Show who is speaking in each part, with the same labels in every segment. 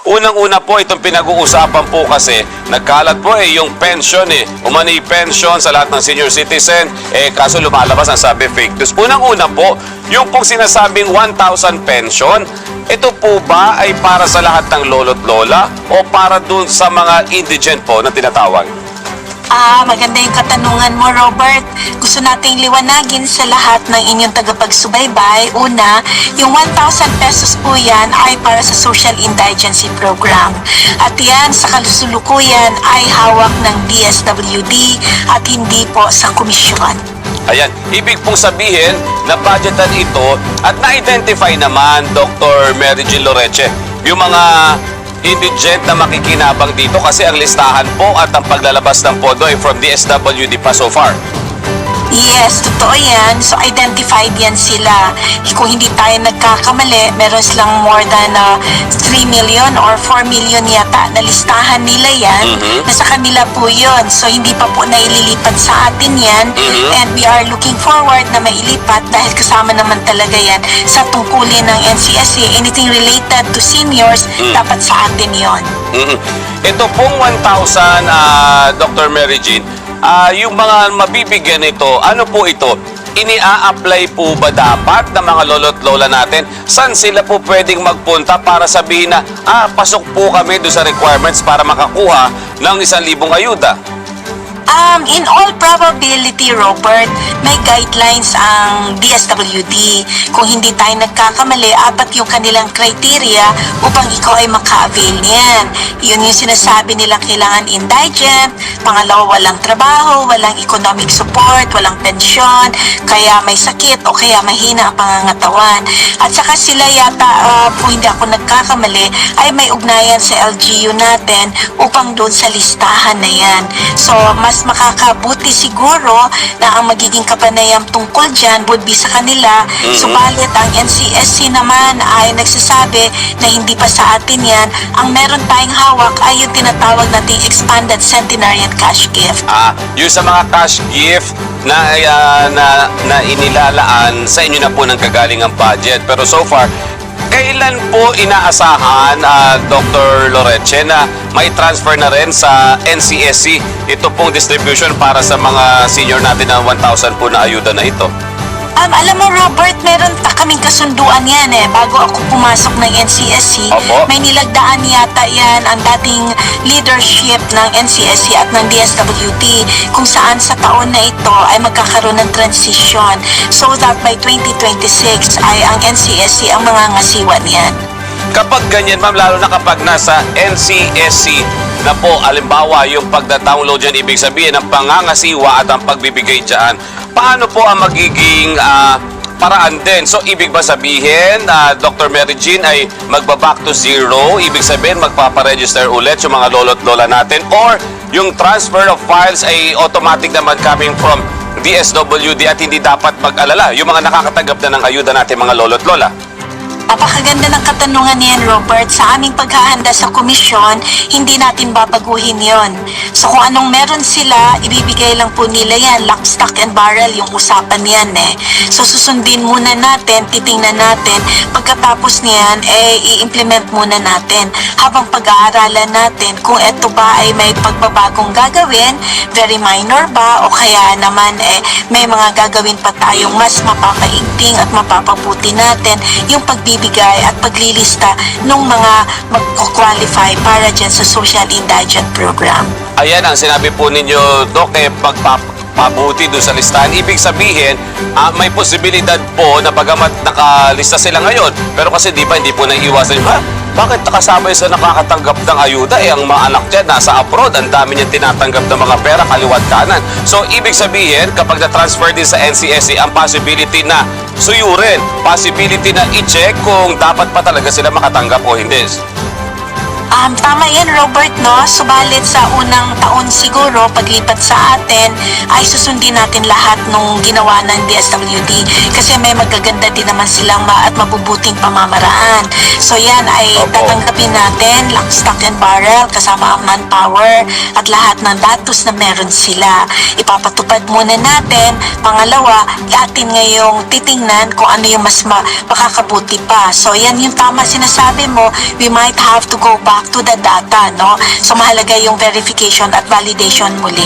Speaker 1: Unang-una po, itong pinag-uusapan po kasi, nagkalat po yung pension umani pension sa lahat ng senior citizen, kaso lumalabas ang sabi fake news. Unang-una po, yung pong sinasabing 1,000 pension, ito po ba ay para sa lahat ng lolo't lola o para dun sa mga indigent po na tinatawag?
Speaker 2: Maganda yung katanungan mo, Robert. Gusto nating liwanagin sa lahat ng inyong tagapagsubaybay. Una, yung 1,000 pesos po yan ay para sa Social Indigency Program. At yan, sa kalusulukuyan ay hawak ng DSWD at hindi po sa komisyon.
Speaker 1: Ayan, ibig pong sabihin na budgetan ito at na-identify naman, Dr. Mary Jean Loreche, yung mga indigent na makikinabang dito kasi ang listahan po at ang paglalabas ng pondo ay from DSWD pa so far.
Speaker 2: Yes, totoo yan. So, identified yan sila. Kung hindi tayo nagkakamali, meron silang more than 3 million or 4 million yata na listahan nila yan. Nasa kanila po yun. So, hindi pa po naililipat sa atin yan. And we are looking forward na mailipat dahil kasama naman talaga yan sa tungkulin ng NCSC. Anything related to seniors, dapat sa atin yun.
Speaker 1: Ito pong 1,000, Dr. Mary Jean, yung mga mabibigyan nito, ano po ito? Ini-a-apply po ba dapat ng mga lolo't lola natin? Saan sila po pwedeng magpunta para sabihin na, pasok po kami doon sa requirements para makakuha ng 1,000 ayuda?
Speaker 2: In all probability, Robert, may guidelines ang DSWD. Kung hindi tayo nagkakamali, 4 yung kanilang criteria upang ikaw ay maka-avail niyan. Yun yung sinasabi nilang kailangan indigent, pangalawa walang trabaho, walang economic support, walang pensyon, kaya may sakit o kaya mahina ang pangangatawan. At saka sila yata, kung hindi ako nagkakamali, ay may ugnayan sa LGU natin upang doon sa listahan na yan. So, mas makakabuti siguro na ang magiging kapanayam tungkol dyan would be sa kanila. Subalit ang NCSC naman ay nagsasabi na hindi pa sa atin yan. Ang meron tayong hawak ay yung tinatawag nating expanded centenarian cash gift.
Speaker 1: Yung sa mga cash gift na inilalaan sa inyo na po ng kagaling ang budget. Pero so far, kailan po inaasahan, Dr. Loreche, na may transfer na rin sa NCSC ito pong distribution para sa mga senior natin na 1,000 po na ayuda na ito?
Speaker 2: Alam mo, Robert, meron pa kaming kasunduan yan bago ako pumasok ng NCSC.
Speaker 1: Opo.
Speaker 2: May nilagdaan yata yan ang dating leadership ng NCSC at ng DSWD kung saan sa taon na ito ay magkakaroon ng transition so that by 2026 ay ang NCSC ang mga ngasiwan yan.
Speaker 1: Kapag ganyan, ma'am, lalo na kapag nasa NCSC na po, alimbawa, yung pagda-download dyan, ibig sabihin ang pangangasiwa at ang pagbibigay dyan, paano po ang magiging paraan din? So, ibig ba sabihin, Dr. Mary Jean, ay magba-back to zero? Ibig sabihin, magpaparegister ulit yung mga lolo't lola natin? Or yung transfer of files ay automatic naman coming from DSWD at hindi dapat mag-alala yung mga nakakatanggap na ng ayuda natin mga lolo't lola?
Speaker 2: Napakaganda ng katanungan niyan, Robert. Sa aming paghahanda sa komisyon, hindi natin babaguhin yon. So kung anong meron sila, ibibigay lang po nila yan. Lock, stock, and barrel yung usapan yan So susundin muna natin, titingnan natin. Pagkatapos niyan, i-implement muna natin. Habang pag-aaralan natin kung eto ba ay may pagbabagong gagawin, very minor ba, o kaya naman may mga gagawin pa tayong mas mapapaigting at mapapabuti natin yung pagbibigay at paglilista ng mga magko-qualify para dyan sa Social Indigent Program.
Speaker 1: Ayan ang sinabi po ninyo, Doc, pagpapabuti doon sa listahan. Ibig sabihin, may posibilidad po na bagamat nakalista sila ngayon, pero kasi hindi po naiiwasan yung, bakit nakasama sa nakakatanggap ng ayuda? Ang mga anak dyan nasa abroad, ang dami niyang tinatanggap ng mga pera kaliwat kanan. So, ibig sabihin, kapag na-transfer din sa NCSC, ang possibility na suyurin, possibility na i-check kung dapat pa talaga sila makatanggap o hindi.
Speaker 2: Tama yan, Robert, no? Subalit sa unang taon siguro, paglipat sa atin, ay susundin natin lahat nung ginawa ng DSWD kasi may magaganda din naman silang at mabubuting pamamaraan. So yan ay
Speaker 1: Opo.
Speaker 2: tatanggapin natin, lock, stock, and barrel, kasama ang manpower at lahat ng datos na meron sila. Ipapatupad muna natin. Pangalawa, atin ngayong titingnan kung ano yung mas makakabuti pa. So yan yung tama sinasabi mo, we might have to go back to the data, no? So mahalaga yung verification at validation muli.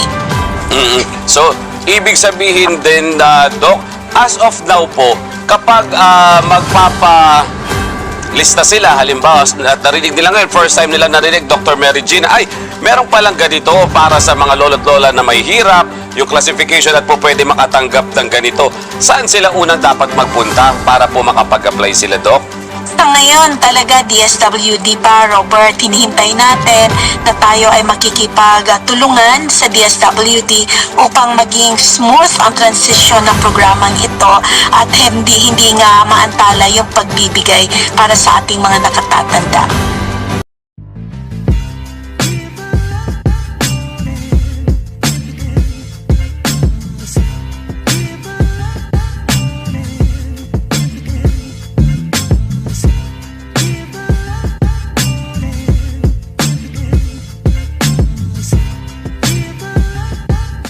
Speaker 1: So, ibig sabihin din, Doc, as of now po, kapag lista sila, halimbawa, narinig nila ngayon, first time nila narinig, Dr. Mary Jean, ay, meron palang ganito para sa mga lolo't lola na may hirap, yung classification at po pwede makatanggap ng ganito. Saan sila unang dapat magpunta para po makapag-apply sila, Doc?
Speaker 2: Sa ngayon, talaga DSWD pa, Robert, hinihintay natin na tayo ay makikipagtulungan sa DSWD upang maging smooth ang transition ng programang ito at hindi nga maantala yung pagbibigay para sa ating mga nakatatanda.